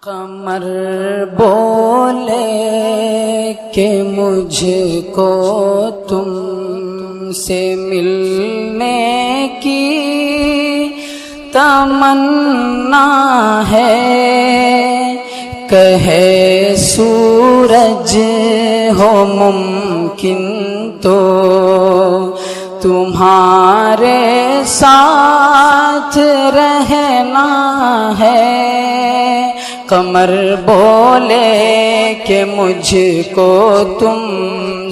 قمر بولے کہ مجھ کو تم سے ملنے کی تمنا ہے، کہے سورج ہو ممکن تو تمہارے ساتھ رہنا ہے۔ قمر بولے کہ مجھ کو تم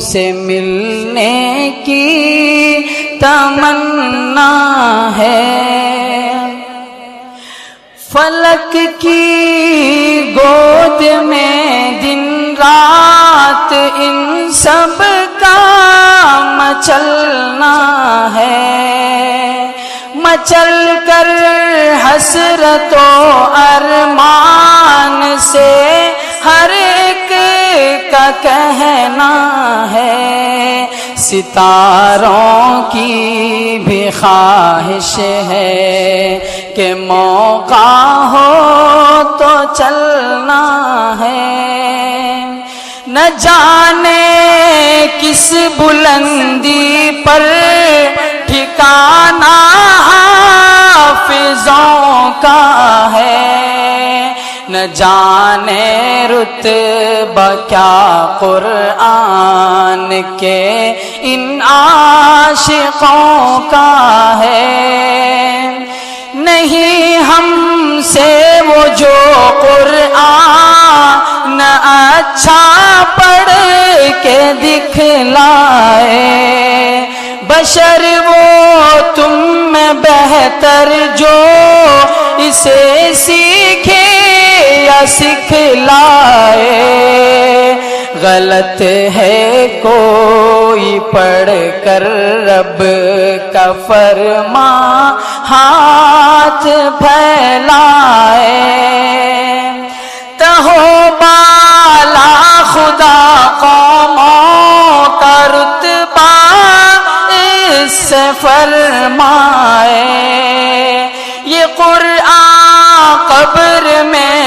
سے ملنے کی تمنا ہے، فلک کی گود میں دن رات ان سب کا مچلنا ہے، مچل کر حسرت و ارمان سے ہر ایک کا کہنا ہے، ستاروں کی بھی خواہش ہے کہ موقع ہو تو چلنا ہے، نہ جانے کس بلندی پر ٹھکانہ حافظوں کا ہے، نہ جانے رتبہ کیا قرآن کے ان عاشقوں کا ہے، نہیں ہم سے وہ جو قرآن اچھا پڑھ کے دکھلائے، بشر وہ تم میں بہتر جو اسے سیکھے یا سکھلائے، غلط ہے کوئی پڑھ کر رب کا فرمان ہاتھ پھیلائے، تہو بالا خدا قوموں کا رتبہ اس سے فرمائے، یہ قرآن قبر میں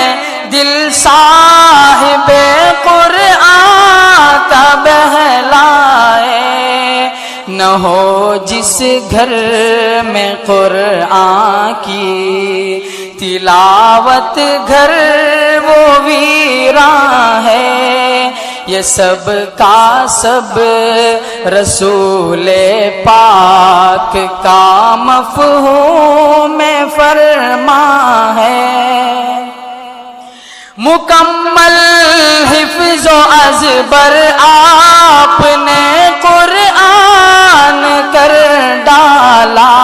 دل صاحب قرآن کا بہلائے، نہ ہو جس گھر میں قرآن کی تلاوت گھر وہ ویراں ہے، یہ سب کا سب رسول پاک کا مفہوم فرمان ہے، مکمل حفظ و ازبر آپ نے قرآن کر ڈالا،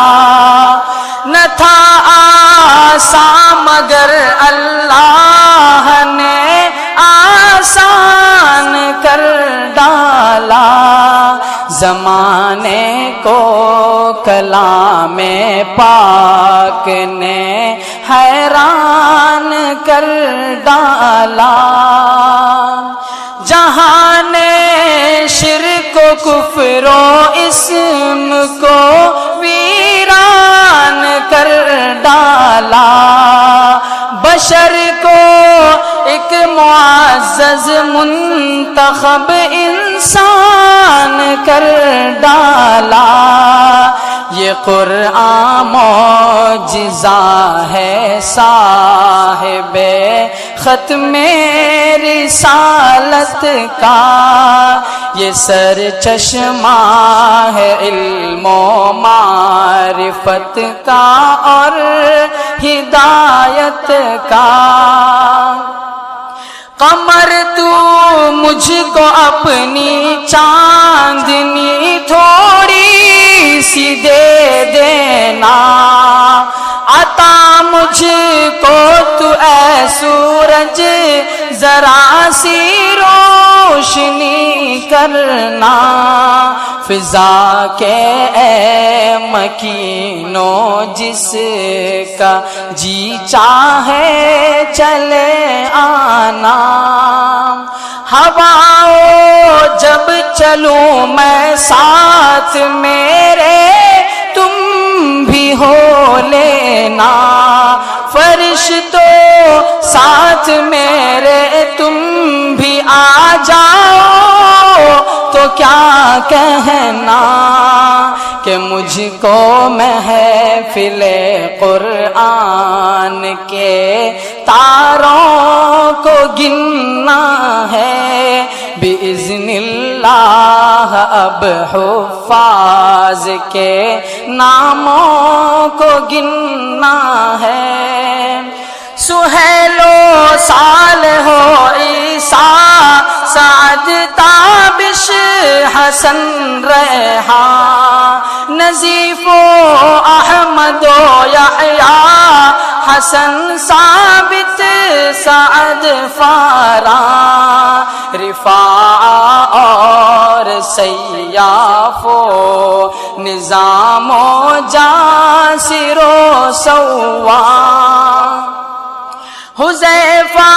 نہ تھا آسان مگر اللہ نے آسان کر ڈالا، زمانے کو کلام پاک نے حیران کر ڈالا، جہان شرک و کفر و اسم کو ویران کر ڈالا، بشر کو ایک معزز منتخب انسان کر ڈالا، یہ قرآن معجزہ ہے صاحب ختم رسالت کا، یہ سر چشمہ ہے علم و معرفت کا اور ہدایت کا، قمر تو مجھ کو اپنی چاندنی تھوڑی سی دے دینا، عطا مجھ کو تو اے سورج ذرا سی روشنی کرنا، فضا کے اے مکینو جس کا جی چاہے چلے آنا، ہواؤں جب چلوں میں ساتھ میرے تم بھی ہو لینا، فرشتوں ساتھ میرے تم بھی آ جاؤ تو کیا کہنا کہ مجھ کو محفل قرآن کے تاروں کو گننا ہے بِإِذْنِ اللہ اب حفاظ کے ناموں کو گننا ہے سہیل و صالح و عیسیٰ سعد تابش حسن ریحان نظیف و احمد و یحییٰ حسن ثابت سعد فاراں رفاع اور سیاف و نظام و جاسر و سواں حذیفہ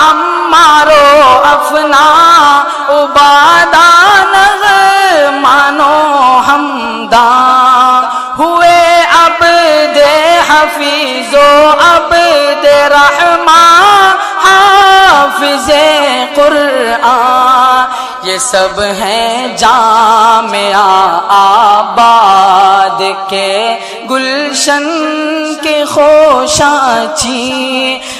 عمار و افنا عبادہ نغمان و حمدان ہوئے عبد حفیظ و عبد رحمان حافظ قرآن یہ سب ہیں جامعہ آباد کے گلشن کے خوشاچی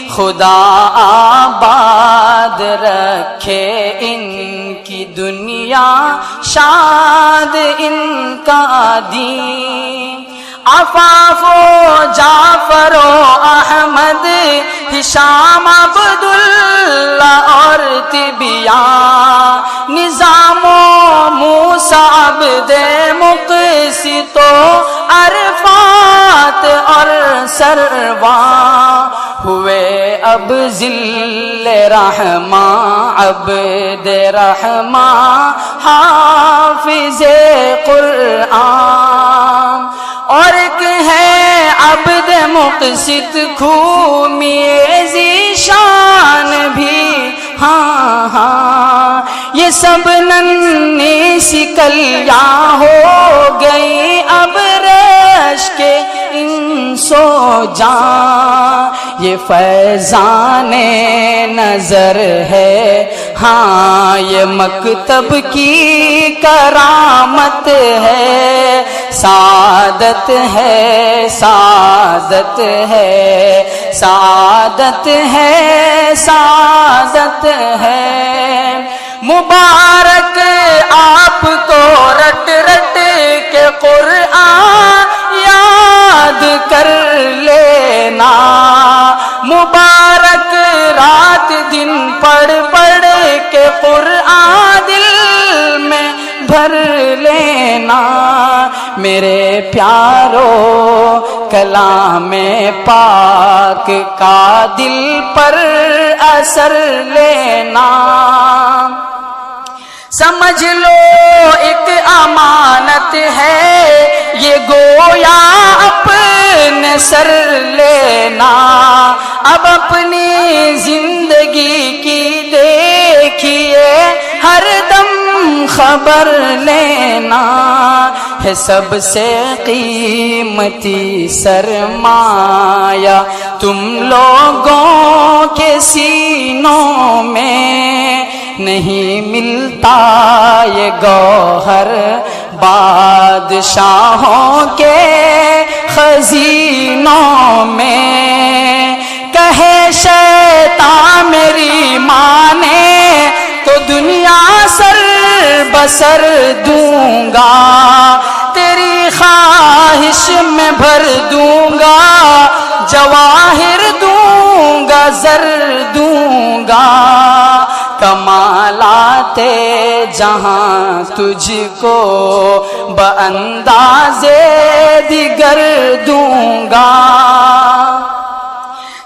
خدا آباد رکھے ان کی دنیا شاد ان کا دین عفاف و جعفر و احمد ہشام عبداللہ اور طبیان نظام و موسیٰ عبد مقسط و عرفات اور سرواں ہوئے اب ذل رحماں عبد رحماں حافظ قرآن اور ایک ہے عبد مقسط کھومی ذیشان بھی ہاں ہاں یہ سب ننھی سی کلیاں ہو گئی اب رش کے انس و جان یہ فیضان نظر ہے ہاں یہ مکتب کی کرامت ہے سعادت ہے سعادت ہے سعادت ہے سعادت ہے مبارک آپ کو رٹ رٹ کے قرآن یاد کر لینا مبارک رات دن پڑھ پڑھ کے قرآن دل میں بھر لینا میرے پیارو کلام پاک کا دل پر اثر لینا سمجھ لو ایک امانت ہے یہ گویا اپنے سر لینا اب اپنی زندگی کی دیکھیے ہر دم خبر لینا ہے سب سے قیمتی سرمایہ تم لوگوں کے سینوں میں نہیں ملتا یہ گوہر بادشاہوں کے خزینوں میں کہے شیطان میری ماں نے تو دنیا سر بسر دوں گا تیری خواہش میں بھر دوں گا جواہر دوں گا زر دوں گا کمالات جہاں تجھ کو بانداز دیگر دوں گا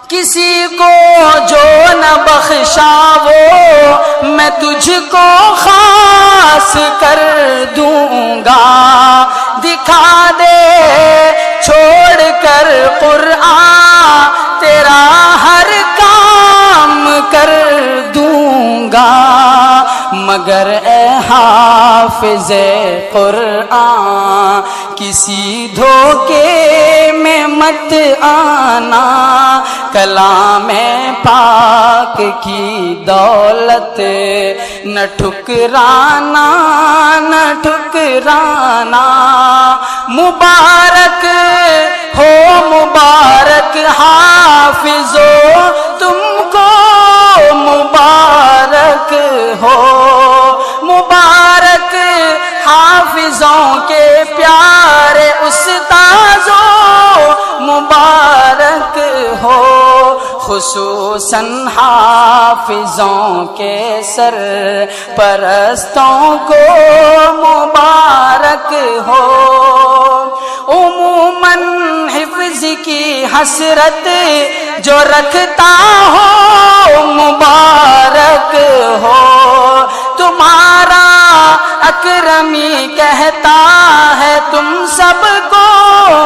کسی کو جو نہ بخشا وہ میں تجھ کو خاص کر دوں گا دکھا دے چھوڑ کر قرآن تیرا ہر کام کر دوں گا مگر اے حافظ قرآن کسی دھوکے میں مت آنا، کلام پاک کی دولت نہ ٹھکرانا، نہ ٹھکرانا۔ مبارک ہو مبارک حافظو تم کو، مبارک ہو مبارک حافظوں کے پیارے استاذوں، مبارک ہو خصوصاً حافظوں کے سر پرستوں کو، مبارک ہو۔ عموماً حفظ کی حسرت جو رکھتا ہو، مبارک ہو۔ تمہارا اکرمی کہتا ہے تم سب کو،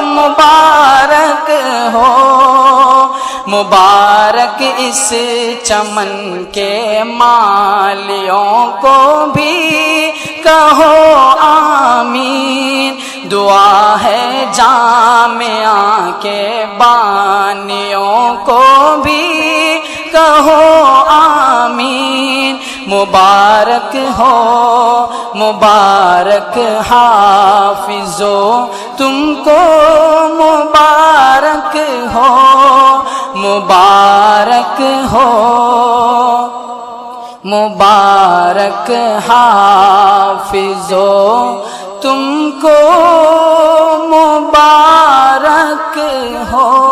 مبارک ہو۔ مبارک اس چمن کے مالیوں کو بھی کہو آمین، دعا ہے جامعہ کے بانیوں کو بھی کہو آمین۔ مبارک ہو مبارک حافظو تم کو، مبارک ہو مبارک ہو مبارک حافظو تم کو، مبارک ہو۔